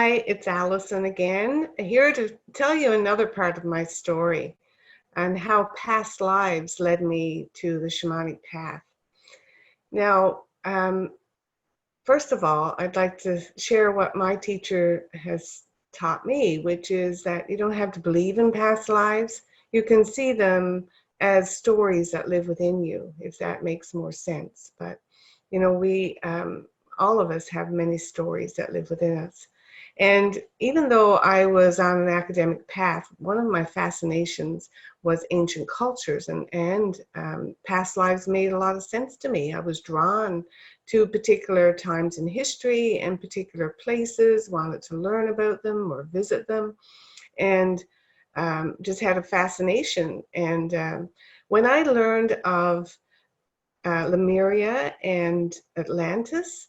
Hi, it's Allison again, here to tell you another part of my story and how past lives led me to the shamanic path. Now, first of all, I'd like to share what my teacher has taught me, which is that you don't have to believe in past lives. You can see them as stories that live within you, if that makes more sense. But, all of us have many stories that live within us. And even though I was on an academic path, one of my fascinations was ancient cultures, and past lives made a lot of sense to me. I was drawn to particular times in history and particular places, wanted to learn about them or visit them, and just had a fascination. And when I learned of Lemuria and Atlantis,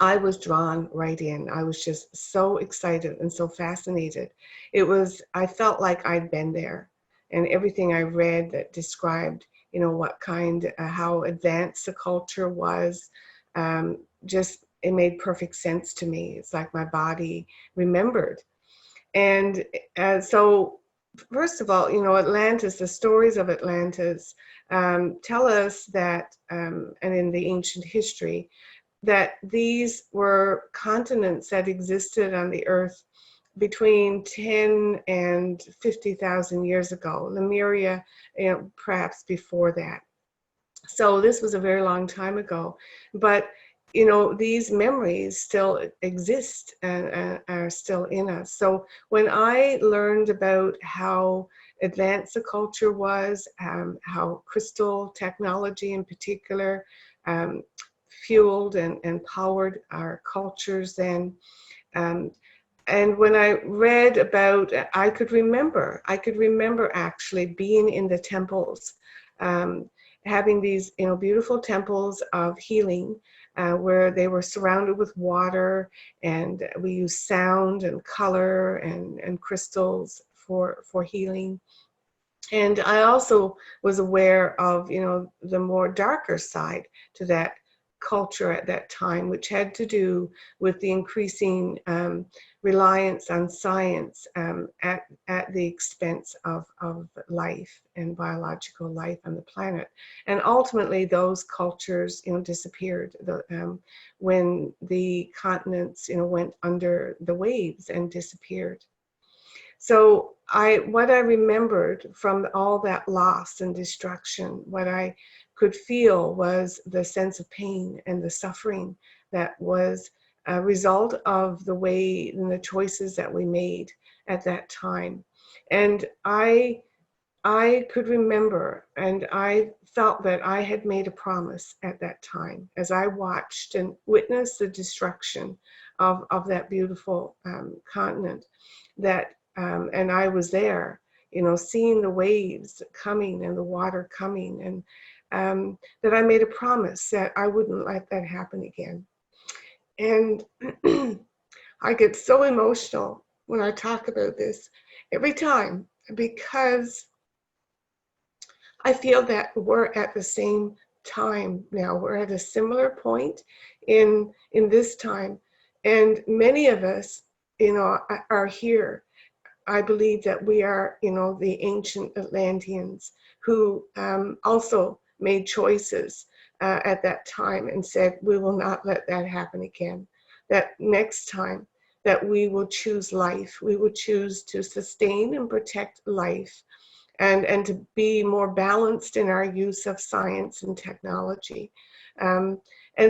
I was drawn right in. I was just so excited and so fascinated. I felt like I'd been there. And everything I read that described, how advanced the culture was, it made perfect sense to me. It's like my body remembered. And so, first of all, Atlantis, the stories of Atlantis tell us that, and in the ancient history, that these were continents that existed on the earth between 10 and 50,000 years ago. Lemuria, perhaps before that. So this was a very long time ago. But, these memories still exist and are still in us. So when I learned about how advanced the culture was, how crystal technology in particular, fueled and powered our cultures then. And when I read about, I could remember actually being in the temples, having these, beautiful temples of healing, where they were surrounded with water, and we used sound and color and crystals for healing. And I also was aware of, the more darker side to that culture at that time, which had to do with the increasing reliance on science at the expense of life and biological life on the planet. And ultimately, those cultures, disappeared when the continents, went under the waves and disappeared. So what I remembered from all that loss and destruction, what I could feel was the sense of pain and the suffering that was a result of the way and the choices that we made at that time. And I could remember, and I felt that I had made a promise at that time as I watched and witnessed the destruction of that beautiful continent, that and I was there, seeing the waves coming and the water coming, and that I made a promise that I wouldn't let that happen again. And I get so emotional when I talk about this every time, because I feel that we're at the same time now. We're at a similar point in this time, and many of us, are here. I believe that we are, the ancient Atlanteans who also made choices at that time and said, we will not let that happen again. That next time that we will choose life, we will choose to sustain and protect life, and to be more balanced in our use of science and technology. And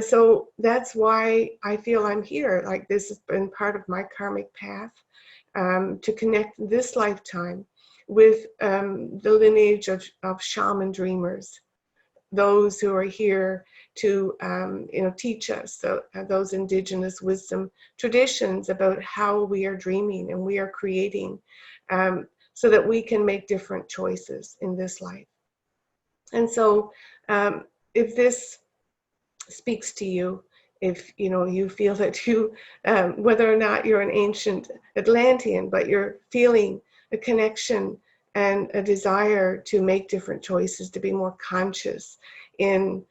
so that's why I feel I'm here. Like, this has been part of my karmic path. To connect this lifetime with the lineage of shaman dreamers, those who are here to teach us those indigenous wisdom traditions about how we are dreaming and we are creating, so that we can make different choices in this life. And so if this speaks to you, if you feel that you, whether or not you're an ancient Atlantean, but you're feeling a connection and a desire to make different choices, to be more conscious in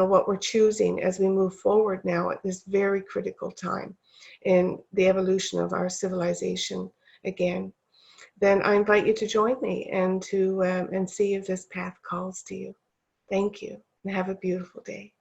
what we're choosing as we move forward now at this very critical time in the evolution of our civilization again, then I invite you to join me and to and see if this path calls to you. Thank you, and have a beautiful day.